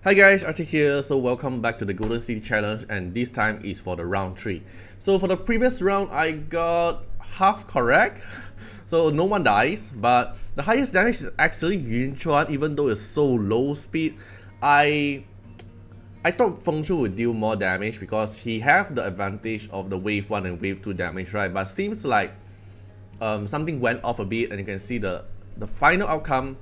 Hi guys, Artiar here. So welcome back to the Golden City Challenge, and this time is for the round 3. So for the previous round, I got half correct. So no one dies, but the highest damage is actually Yunchuan, even though it's so low speed. I thought Feng Shui would deal more damage because he have the advantage of the wave 1 and wave 2 damage, right? But seems like something went off a bit, and you can see the final outcome.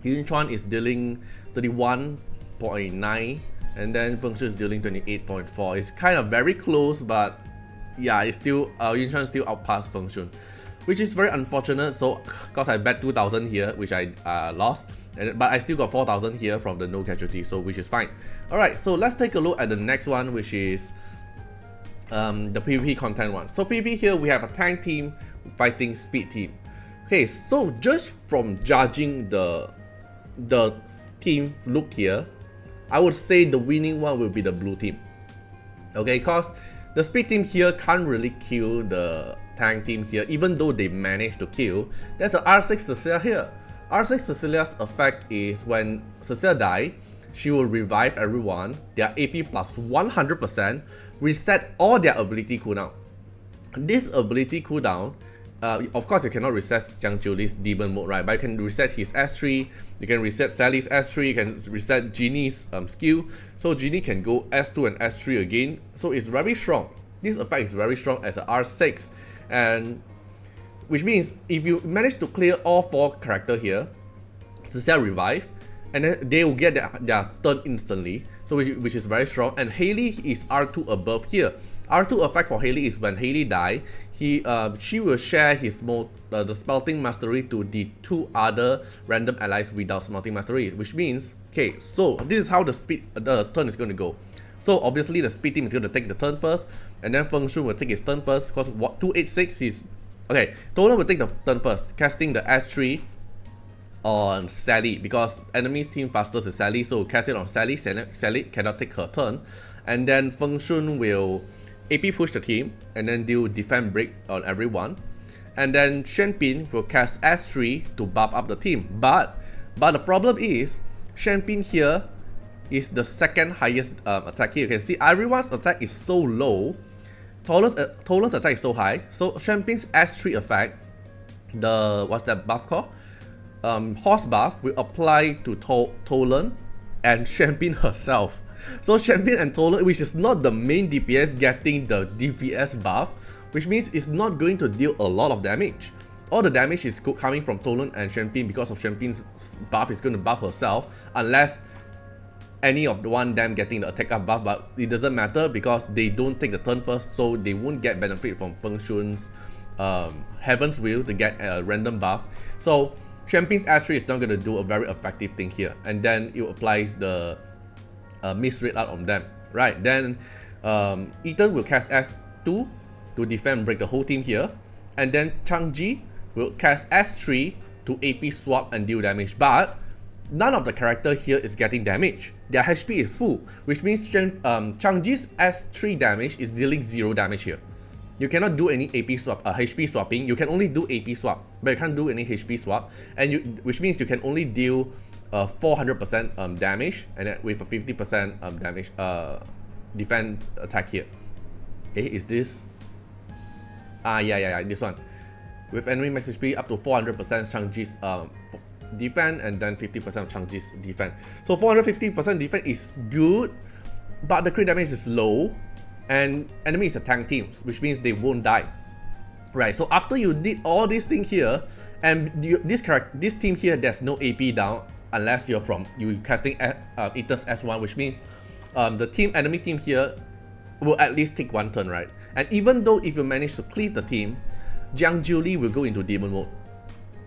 Yunchuan is dealing 31.9, and then Feng Shui is dealing 28.4. It's kind of very close, but yeah, it's still Yunchuan still outpassed Feng Shui, which is very unfortunate. So because I bet 2,000 here, which I lost, but I still got 4,000 here from the no casualty, so which is fine. Alright, so let's take a look at the next one, which is the PvP content one. So PvP here we have a tank team fighting speed team. Okay, so just from judging the team look here, I would say the winning one will be the blue team. Okay, because the speed team here can't really kill the tank team here, even though they managed to kill. There's an R6 Cecilia here. R6 Cecilia's effect is when Cecilia die, she will revive everyone, their AP plus 100%, reset all their ability cooldown. This ability cooldown, of course you cannot reset Jiang Jiuli's demon mode, right? But you can reset his S3, you can reset Sally's S3, you can reset Genie's skill. So Genie can go S2 and S3 again. So it's very strong. This effect is very strong as a R6, and which means if you manage to clear all 4 characters here, Cecilia revive, and then they will get their turn instantly. So which is very strong. And Haley is R2 above here. R2 effect for Haley is when Haley die, she will share his mode, the smelting mastery, to the 2 other random allies without smelting mastery, which means, okay, so this is how the turn is going to go. So obviously the speed team is going to take the turn first, and then Feng Shui will take his turn first, because 286 is, okay, Tolan will take the turn first, casting the S3 on Sally, because enemy's team fastest is Sally, so cast it on Sally. Sally cannot take her turn, and then Feng Shui will AP push the team and then do defend break on everyone, and then Shenpin will cast S3 to buff up the team. But the problem is Shenpin here is the second highest attack here. You can see everyone's attack is so low, Tolan's attack is so high. So Shenpin's S3 effect, the what's that buff called? Horse buff, will apply to Tolan and Shenpin herself. So Shenpin and Tolan, which is not the main DPS, getting the DPS buff, which means it's not going to deal a lot of damage. All the damage is coming from Tolan and Shenpin because of Shenpin's buff is going to buff herself, unless any of the one them getting the attack up buff, but it doesn't matter because they don't take the turn first, so they won't get benefit from Feng Shui's Heaven's Will to get a random buff. So Shenpin's S3 is not going to do a very effective thing here, and then it applies the miss rate out on them, right? Then Ethan will cast S2 to defend and break the whole team here, and then Changji will cast S3 to AP swap and deal damage, but none of the character here is getting damage. Their HP is full, which means Changji's S3 damage is dealing 0 damage here. You cannot do any AP swap, HP swapping. You can only do AP swap, but you can't do any HP swap, and which means you can only deal 400% damage, and then with a 50% damage defend attack here. Okay, is this? Yeah, this one. With enemy max HP up to 400% Changji's defend, and then 50% of Changji's defend. So 450% defense is good, but the crit damage is low, and enemy is a tank team, which means they won't die. Right, so after you did all these things here, and this team here, there's no AP down, unless you're casting Ethan's S1, which means the enemy team here will at least take 1 turn, right? And even though if you manage to cleave the team, Jiang Jiuli will go into demon mode.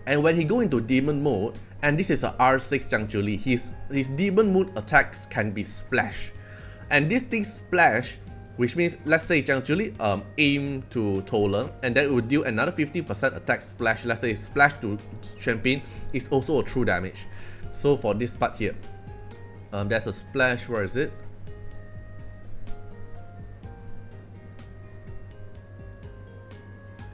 And when he go into demon mode, and this is a R6 Jiang Jiuli, his demon mode attacks can be splash. And this thing splash, which means let's say Jiang Jiuli aim to Tolan, and then it will deal another 50% attack splash. Let's say splash to Shenpin is also a true damage. So for this part here, there's a splash. Where is it?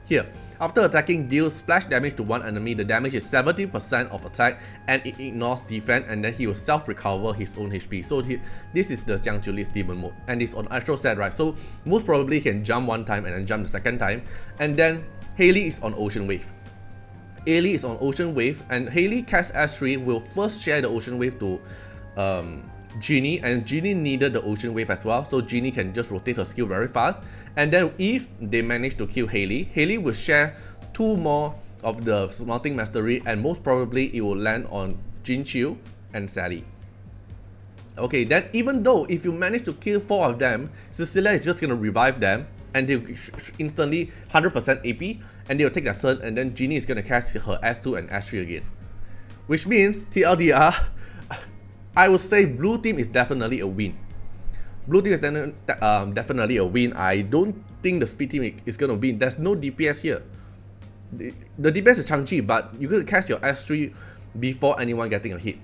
Here, after attacking deals splash damage to one enemy, the damage is 70% of attack and it ignores defense, and then he will self-recover his own HP. So this is the Jiangqiu Li's demon mode, and it's on Astral set, right? So most probably he can jump one time and then jump the second time. And then Haley is on Ocean Wave. Haley is on Ocean Wave, and Haley cast S3 will first share the Ocean Wave to Genie, and Genie needed the Ocean Wave as well, so Genie can just rotate her skill very fast. And then if they manage to kill Haley, Haley will share 2 more of the Smelting Mastery, and most probably it will land on Jinqiu and Sally. Okay, then even though if you manage to kill 4 of them, Cecilia is just gonna revive them, and they'll instantly 100% AP, and they'll take their turn, and then Genie is gonna cast her S2 and S3 again. Which means, TLDR, I would say blue team is definitely a win. Blue team is definitely a win. I don't think the speed team is gonna win. There's no DPS here. The DPS is Changji, but you're gonna cast your S3 before anyone getting a hit.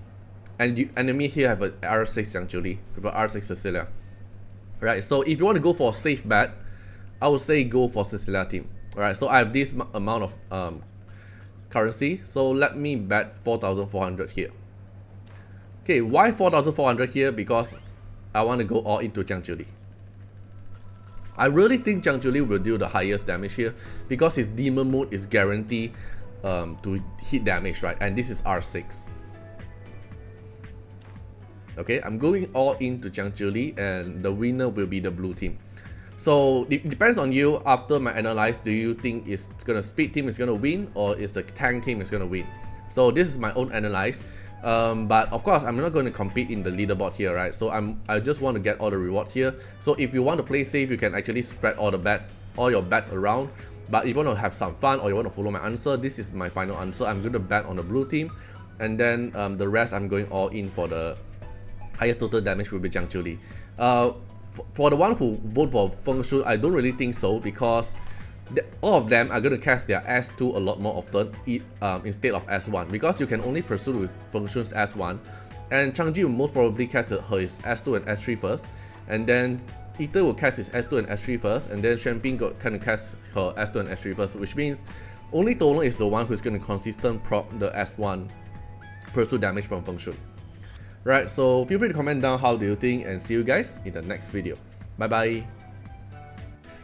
And the enemy here have an R6 actually, with an R6 Cecilia. Right, so if you want to go for a safe bet, I would say go for Cecilia team. Alright, so I have this amount of currency, so let me bet 4,400 here. Okay, why 4,400 here? Because I want to go all into Jiangqiu Li. I really think Jiangqiu Li will deal the highest damage here because his demon mode is guaranteed to hit damage, right? And this is R6. Okay, I'm going all into Jiangqiu Li, and the winner will be the blue team. So it depends on you. After my analyze, do you think it's gonna speed team is gonna win, or is the tank team is gonna win? So this is my own analyze. But of course, I'm not going to compete in the leaderboard here, right? So I just want to get all the reward here. So if you want to play safe, you can actually spread all your bets around. But if you want to have some fun, or you want to follow my answer, this is my final answer. I'm going to bet on the blue team, and then the rest I'm going all in for the highest total damage will be Jiangqiu Li. For the one who vote for Feng Shui, I don't really think so, because all of them are going to cast their S2 a lot more often instead of S1, because you can only pursue with Feng Shui's S1, and Changji will most probably cast his S2 and S3 first, and then Ita will cast his S2 and S3 first, and then Shenping kind of cast her S2 and S3 first, which means only Tolong is the one who's going to consistent prop the S1 pursue damage from Feng Shui. Right, so feel free to comment down how do you think, and see you guys in the next video. Bye bye.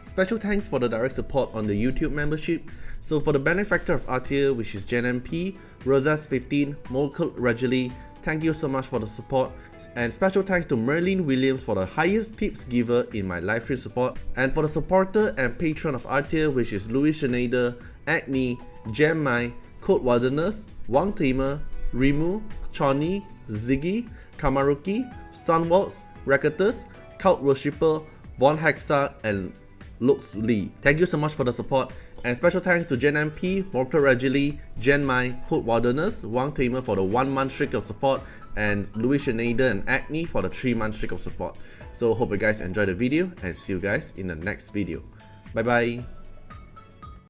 Special thanks for the direct support on the YouTube membership. So for the benefactor of Artiar, which is JenMP, Rosas15, Molkut Regally, thank you so much for the support. And special thanks to Merlin Williams for the highest tips giver in my live stream support. And for the supporter and patron of Artiar, which is Louis Schneider, Agni, Jemmai, Code Wilderness, Wang Tamer, Rimu, Chani, Ziggy, Kamaruki, Sunwaltz, Racketus, Cult Worshipper, Von Hexa, and Lux Lee. Thank you so much for the support, and special thanks to JenMP, Mortal Regally, Genmai, Code Wilderness, Wang Tamer for the 1 month streak of support, and Louis Schneider and Agni for the 3 month streak of support. So hope you guys enjoyed the video, and see you guys in the next video. Bye bye.